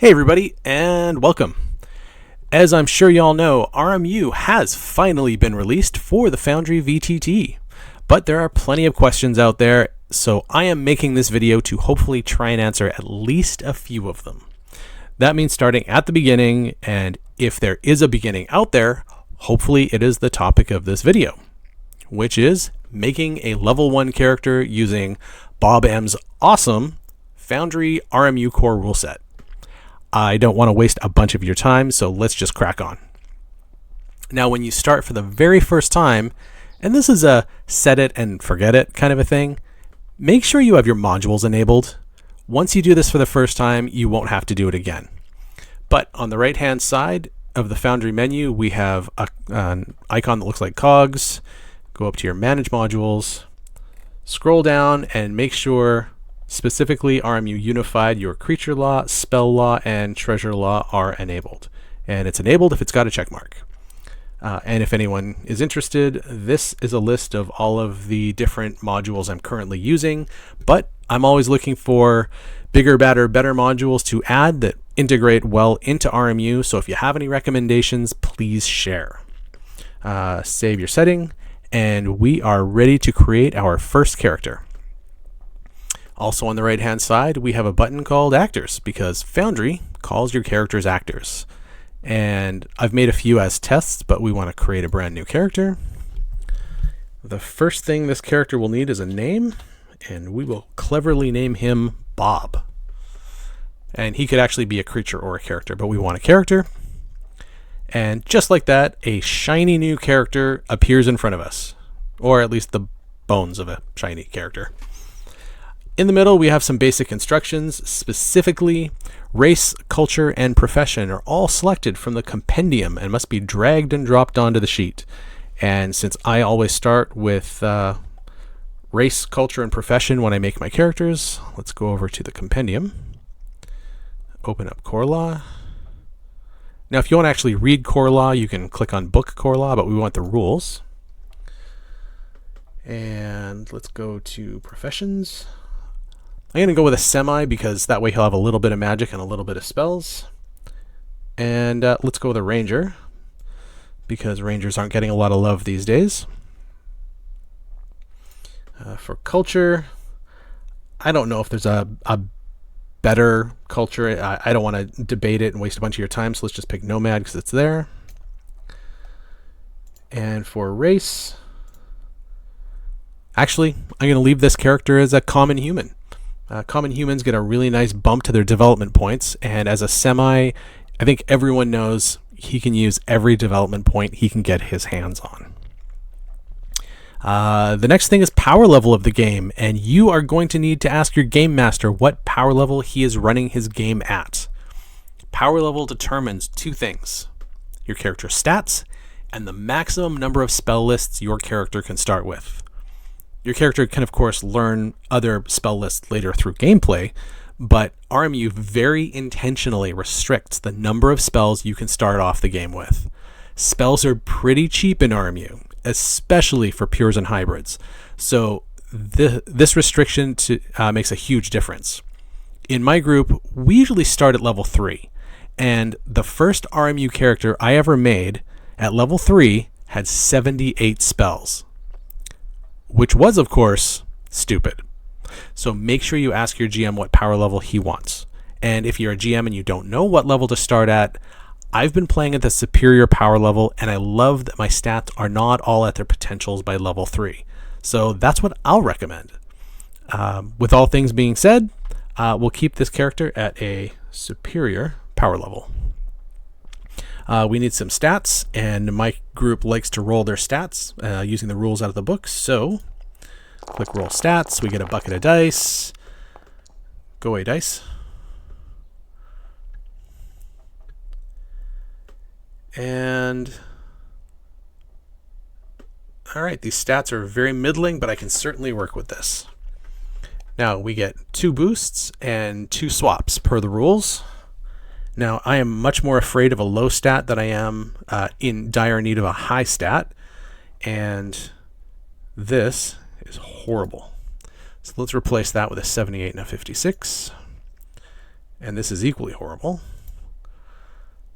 Hey everybody, and welcome. As I'm sure y'all know, RMU has finally been released for the Foundry VTT, but there are plenty of questions out there, so I am making this video to hopefully try and answer at least a few of them. That means starting at the beginning, and if there is a beginning out there, hopefully it is the topic of this video, which is making a level 1 character using Bob M's awesome Foundry RMU core rule set. I don't want to waste a bunch of your time, so let's just crack on. Now, when you start for the very first time, and this is a set it and forget it kind of a thing, make sure you have your modules enabled. Once you do this for the first time, you won't have to do it again. But on the right-hand side of the Foundry menu, we have an icon that looks like cogs. Go up to your Manage Modules, scroll down, and make sure specifically RMU Unified, your creature law, spell law, and treasure law are enabled. And it's enabled if it's got a check mark. And if anyone is interested, this is a list of all of the different modules I'm currently using, but I'm always looking for bigger, better modules to add that integrate well into RMU. So if you have any recommendations, please share. Save your setting, and we are ready to create our first character. Also on the right hand side, we have a button called Actors, because Foundry calls your characters actors. And I've made a few as tests, but we want to create a brand new character. The first thing this character will need is a name, and we will cleverly name him Bob. And he could actually be a creature or a character, but we want a character. And just like that, a shiny new character appears in front of us, or at least the bones of a shiny character. In the middle, we have some basic instructions. Specifically, race, culture, and profession are all selected from the compendium and must be dragged and dropped onto the sheet. And since I always start with race, culture, and profession when I make my characters, let's go over to the compendium. Open up core law. Now, if you want to actually read core law, you can click on book core law, but we want the rules. And let's go to professions. I'm going to go with a semi because that way he'll have a little bit of magic and a little bit of spells. And let's go with a ranger because rangers aren't getting a lot of love these days. For culture, I don't know if there's a better culture. I don't want to debate it and waste a bunch of your time, so let's just pick nomad because it's there. And for race, actually, I'm going to leave this character as a common human. Common humans get a really nice bump to their development points, and as a semi, I think everyone knows he can use every development point he can get his hands on. The next thing is power level of the game, and you are going to need to ask your game master what power level he is running his game at. Power level determines two things: your character's stats and the maximum number of spell lists your character can start with. Your character can, of course, learn other spell lists later through gameplay, but RMU very intentionally restricts the number of spells you can start off the game with. Spells are pretty cheap in RMU, especially for pures and hybrids, so this restriction makes a huge difference. In my group, we usually start at level 3, and the first RMU character I ever made at level 3 had 78 spells. Which was, of course, stupid. So make sure you ask your GM what power level he wants. And if you're a GM and you don't know what level to start at, I've been playing at the superior power level, and I love that my stats are not all at their potentials by level 3. So that's what I'll recommend. With all things being said, we'll keep this character at a superior power level. We need some stats, and my group likes to roll their stats using the rules out of the book. So click roll stats. We get a bucket of dice. Go away, dice. And all right, these stats are very middling, but I can certainly work with this. Now we get 2 boosts and 2 swaps per the rules. Now, I am much more afraid of a low stat than I am in dire need of a high stat, and this is horrible. So let's replace that with a 78 and a 56, and this is equally horrible.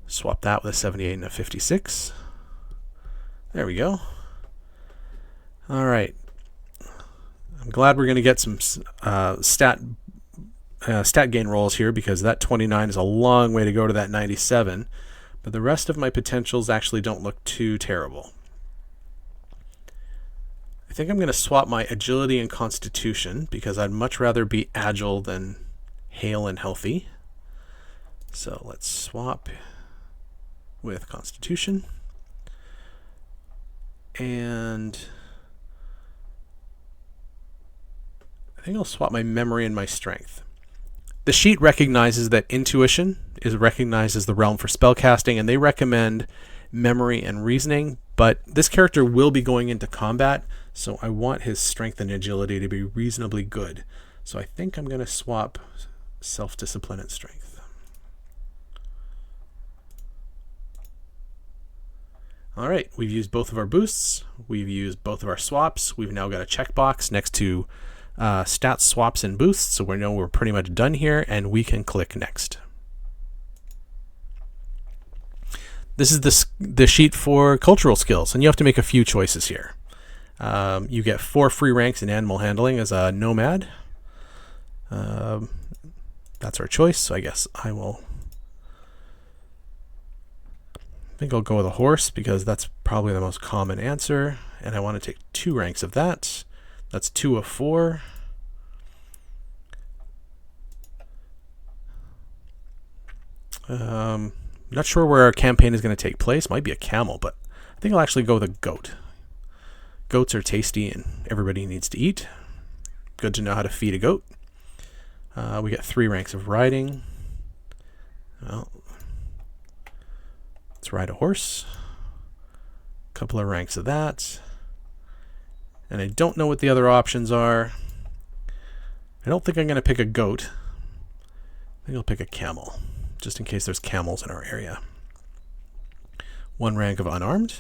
Swap that with a 78 and a 56. There we go. All right. I'm glad we're going to get some stat gain rolls here, because that 29 is a long way to go to that 97. But the rest of my potentials actually don't look too terrible. I think I'm going to swap my agility and constitution, because I'd much rather be agile than hale and healthy. So let's swap with constitution. And I think I'll swap my memory and my strength. The sheet recognizes that intuition is recognized as the realm for spellcasting, and they recommend memory and reasoning, but this character will be going into combat, so I want his strength and agility to be reasonably good. So I think I'm going to swap self-discipline and strength. All right, we've used both of our boosts. We've used both of our swaps. We've now got a checkbox next to stats, swaps, and boosts, so we know we're pretty much done here, and we can click next. This is the sheet for cultural skills, and you have to make a few choices here. You get 4 free ranks in animal handling as a nomad. That's our choice, so I guess I think I'll go with a horse, because that's probably the most common answer, and I want to take 2 ranks of that. That's 2 of 4. Not sure where our campaign is going to take place. Might be a camel, but I think I'll actually go with a goat. Goats are tasty and everybody needs to eat. Good to know how to feed a goat. We get 3 ranks of riding. Well, let's ride a horse. A couple of ranks of that. And I don't know what the other options are. I don't think I'm going to pick a goat. I think I'll pick a camel, just in case there's camels in our area. 1 rank of unarmed.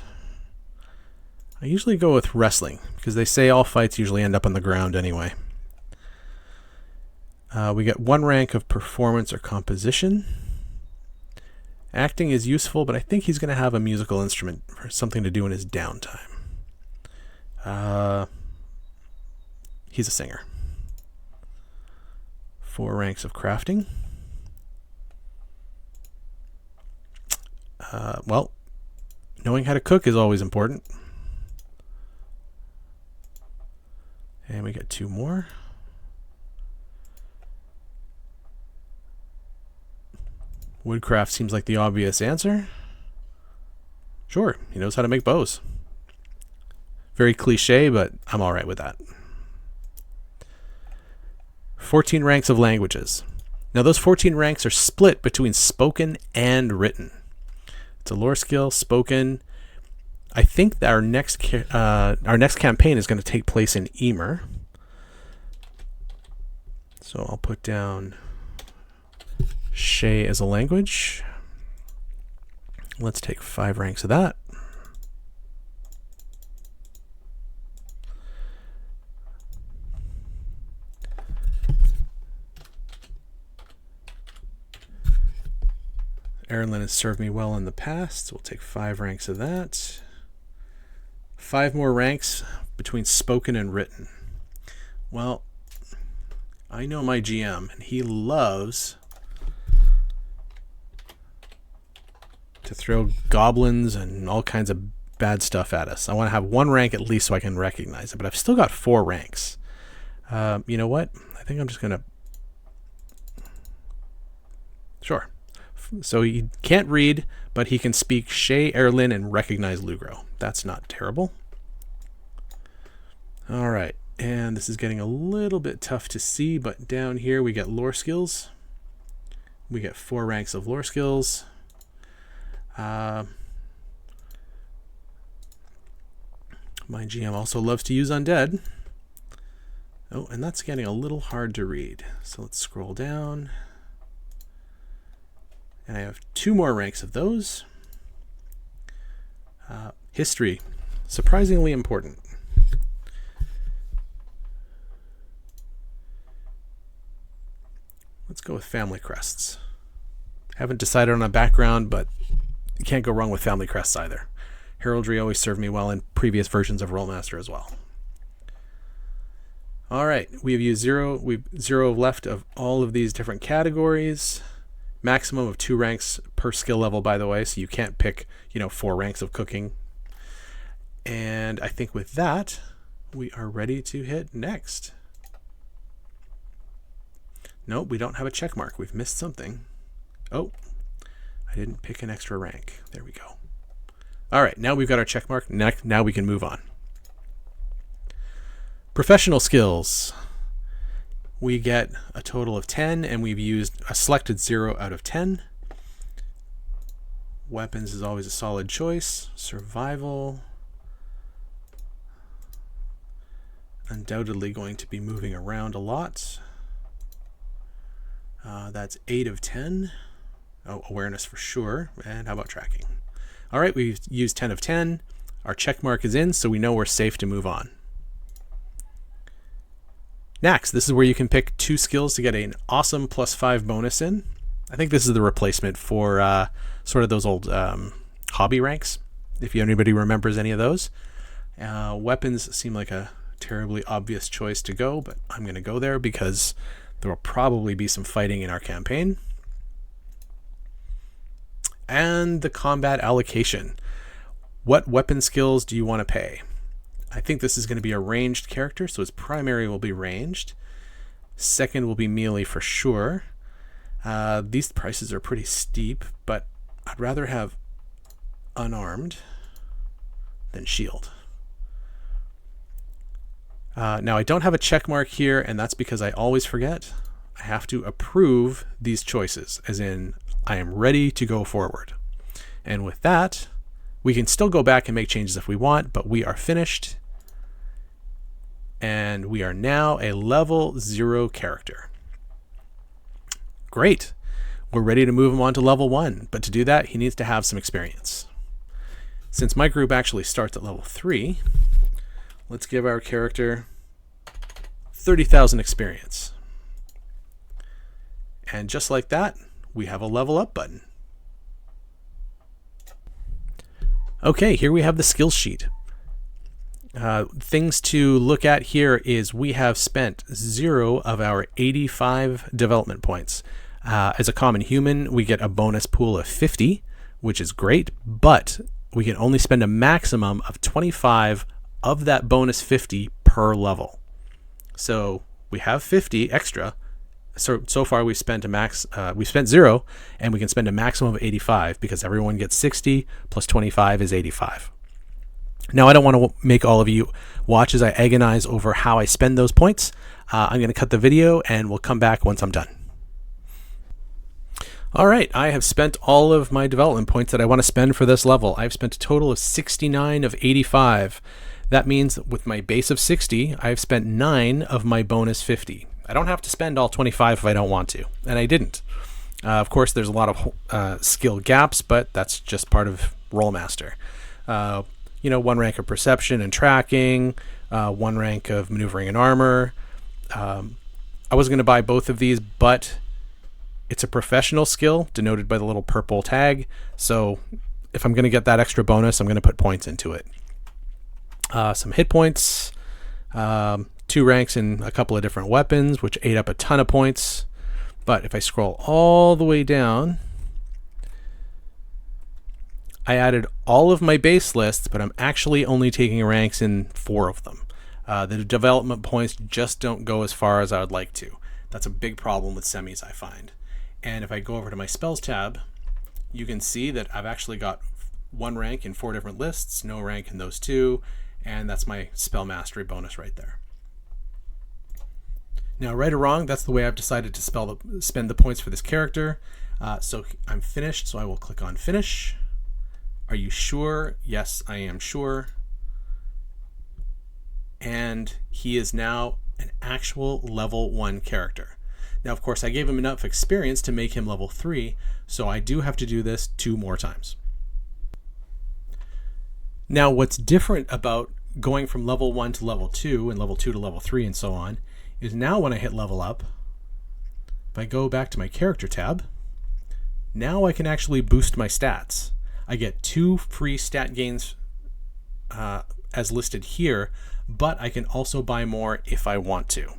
I usually go with wrestling, because they say all fights usually end up on the ground anyway. We get 1 rank of performance or composition. Acting is useful, but I think he's going to have a musical instrument for something to do in his downtime. He's a singer. 4 ranks of crafting. Well, knowing how to cook is always important. And we get 2 more. Woodcraft seems like the obvious answer. Sure, he knows how to make bows. Very cliche, but I'm all right with that. 14 ranks of languages. Now those 14 ranks are split between spoken and written. It's a lore skill, spoken. I think that our next campaign is going to take place in Emer. So I'll put down Shay as a language. Let's take 5 ranks of that. Erlen has served me well in the past, so we'll take 5 ranks of that. 5 more ranks between spoken and written. Well, I know my GM, and he loves to throw goblins and all kinds of bad stuff at us. I want to have 1 rank at least so I can recognize it, but I've still got 4 ranks. You know what? I think I'm just going to... Sure. So he can't read, but he can speak Shay, Erlen, and recognize Lugro. That's not terrible. All right, and this is getting a little bit tough to see, but down here we get lore skills. We get 4 ranks of lore skills. My GM also loves to use undead. Oh, and that's getting a little hard to read. So let's scroll down. And I have 2 more ranks of those. History, surprisingly important. Let's go with family crests. Haven't decided on a background, but you can't go wrong with family crests either. Heraldry always served me well in previous versions of Rolemaster as well. All right, we've used we've 0 left of all of these different categories. Maximum of 2 ranks per skill level, by the way, so you can't pick, 4 ranks of cooking. And I think with that, we are ready to hit next. Nope, we don't have a check mark. We've missed something. Oh, I didn't pick an extra rank. There we go. All right, now we've got our check mark. Now we can move on. Professional skills. We get a total of 10, and we've used a selected 0 out of 10. Weapons is always a solid choice. Survival. Undoubtedly going to be moving around a lot. That's 8 of 10. Oh, awareness for sure. And how about tracking? All right, we've used 10 of 10. Our check mark is in, so we know we're safe to move on. Next, this is where you can pick 2 skills to get an awesome +5 bonus in. I think this is the replacement for sort of those old hobby ranks, if anybody remembers any of those. Weapons seem like a terribly obvious choice to go, but I'm going to go there because there will probably be some fighting in our campaign. And the combat allocation. What weapon skills do you want to pay? I think this is going to be a ranged character, so his primary will be ranged. Second will be melee for sure. These prices are pretty steep, but I'd rather have unarmed than shield. Now I don't have a check mark here, and that's because I always forget. I have to approve these choices, as in I am ready to go forward. And with that, we can still go back and make changes if we want, but we are finished. And we are now a level 0 character. Great. We're ready to move him on to level 1, but to do that, he needs to have some experience. Since my group actually starts at level 3, let's give our character 30,000 experience. And just like that, we have a level up button. Okay, here we have the skills sheet. Things to look at here is we have spent 0 of our 85 development points. As a common human, we get a bonus pool of 50, which is great, but we can only spend a maximum of 25 of that bonus 50 per level. So we have 50 extra. So far we've spent we spent 0, and we can spend a maximum of 85 because everyone gets 60 plus 25 is 85. Now I don't want to make all of you watch as I agonize over how I spend those points. I'm going to cut the video and we'll come back once I'm done. All right, I have spent all of my development points that I want to spend for this level. I've spent a total of 69 of 85. That means with my base of 60, I've spent 9 of my bonus 50. I don't have to spend all 25 if I don't want to, and I didn't. Of course, there's a lot of skill gaps, but that's just part of Rolemaster. 1 rank of perception and tracking, 1 rank of maneuvering and armor. I was going to buy both of these, but it's a professional skill denoted by the little purple tag. So if I'm going to get that extra bonus, I'm going to put points into it. Some hit points, 2 ranks in a couple of different weapons, which ate up a ton of points. But if I scroll all the way down, I added all of my base lists, but I'm actually only taking ranks in 4 of them. The development points just don't go as far as I would like to. That's a big problem with semis, I find. And if I go over to my spells tab, you can see that I've actually got 1 rank in 4 different lists, no rank in those 2, and that's my spell mastery bonus right there. Now, right or wrong, that's the way I've decided to spend the points for this character. So I'm finished, so I will click on finish. Are you sure? Yes, I am sure. And he is now an actual level 1 character. Now, of course, I gave him enough experience to make him level 3, so I do have to do this 2 more times. Now, what's different about going from level 1 to level 2 and level 2 to level 3 and so on is now when I hit level up, if I go back to my character tab, Now I can actually boost my stats. I get 2 free stat gains as listed here, but I can also buy more if I want to.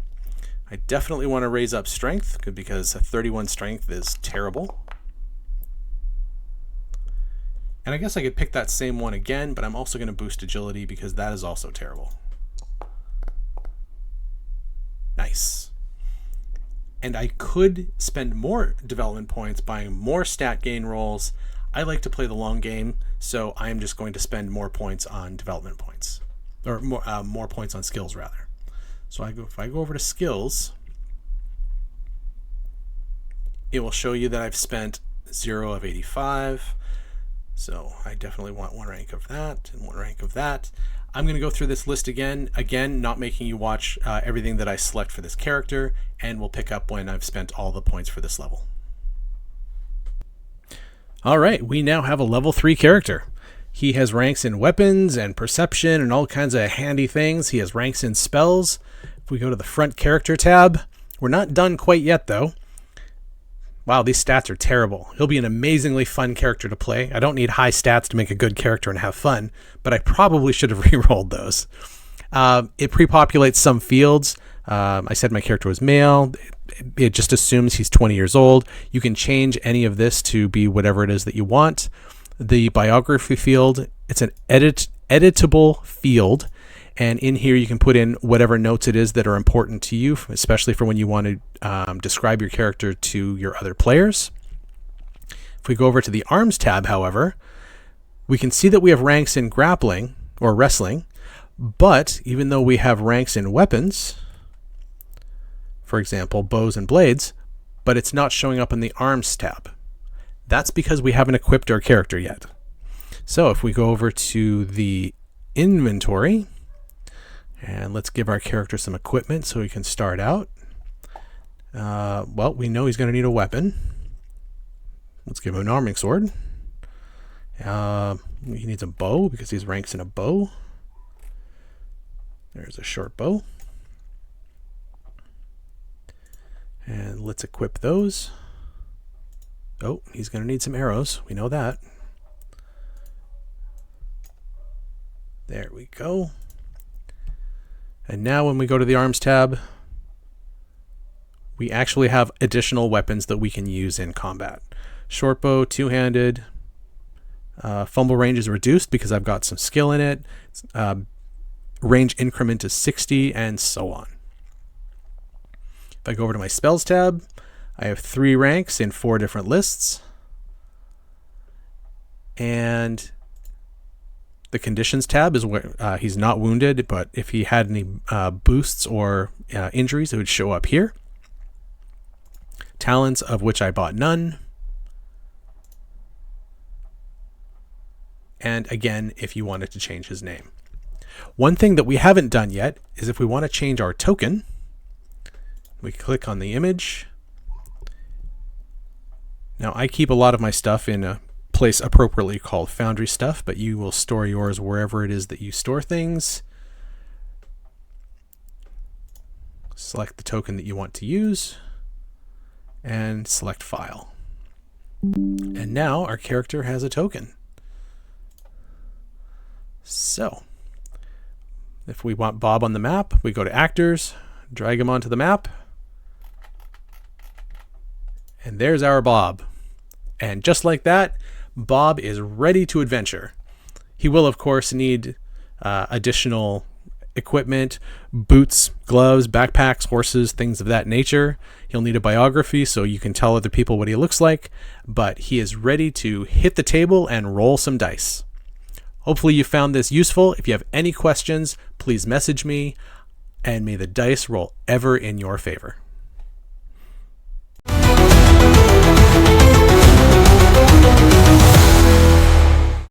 I definitely want to raise up strength because 31 strength is terrible. And I guess I could pick that same one again, but I'm also going to boost agility because that is also terrible. Nice. And I could spend more development points buying more stat gain rolls. I like to play the long game, so I'm just going to spend more points on development points, or more points on skills rather. So if I go over to skills, it will show you that I've spent 0 of 85. So I definitely want 1 rank of that and 1 rank of that. I'm going to go through this list again, not making you watch everything that I select for this character, and we'll pick up when I've spent all the points for this level. All right, we now have a level 3 character. He has ranks in weapons and perception and all kinds of handy things. He has ranks in spells. If we go to the front character tab, we're not done quite yet though. Wow, these stats are terrible. He'll be an amazingly fun character to play. I don't need high stats to make a good character and have fun, but I probably should have re-rolled those. It pre-populates some fields. I said my character was male. It just assumes he's 20 years old. You can change any of this to be whatever it is that you want. The biography field, it's an editable field. And in here, you can put in whatever notes it is that are important to you, especially for when you want to describe your character to your other players. If we go over to the arms tab, however, we can see that we have ranks in grappling or wrestling, but even though we have ranks in weapons, for example, bows and blades, but it's not showing up in the arms tab. That's because we haven't equipped our character yet. So if we go over to the inventory, and let's give our character some equipment so he can start out. Well, we know he's going to need a weapon. Let's give him an arming sword. He needs a bow because he's ranks in a bow. There's a short bow. And let's equip those. Oh, he's going to need some arrows. We know that. There we go. And now when we go to the arms tab, we actually have additional weapons that we can use in combat. Short bow, two-handed, fumble range is reduced because I've got some skill in it. Range increment is 60 and so on. If I go over to my spells tab, I have 3 ranks in 4 different lists. And the conditions tab is where he's not wounded, but if he had any boosts or injuries, it would show up here. Talents, of which I bought none. And again, if you wanted to change his name. One thing that we haven't done yet is if we want to change our token, we click on the image. Now I keep a lot of my stuff in a place appropriately called Foundry stuff, but you will store yours wherever it is that you store things. Select the token that you want to use and select file. And now our character has a token. So if we want Bob on the map, we go to actors, drag him onto the map, and there's our Bob. And just like that, Bob is ready to adventure. He will, of course, need additional equipment, boots, gloves, backpacks, horses, things of that nature. He'll need a biography so you can tell other people what he looks like, but he is ready to hit the table and roll some dice. Hopefully you found this useful. If you have any questions, please message me, and may the dice roll ever in your favor.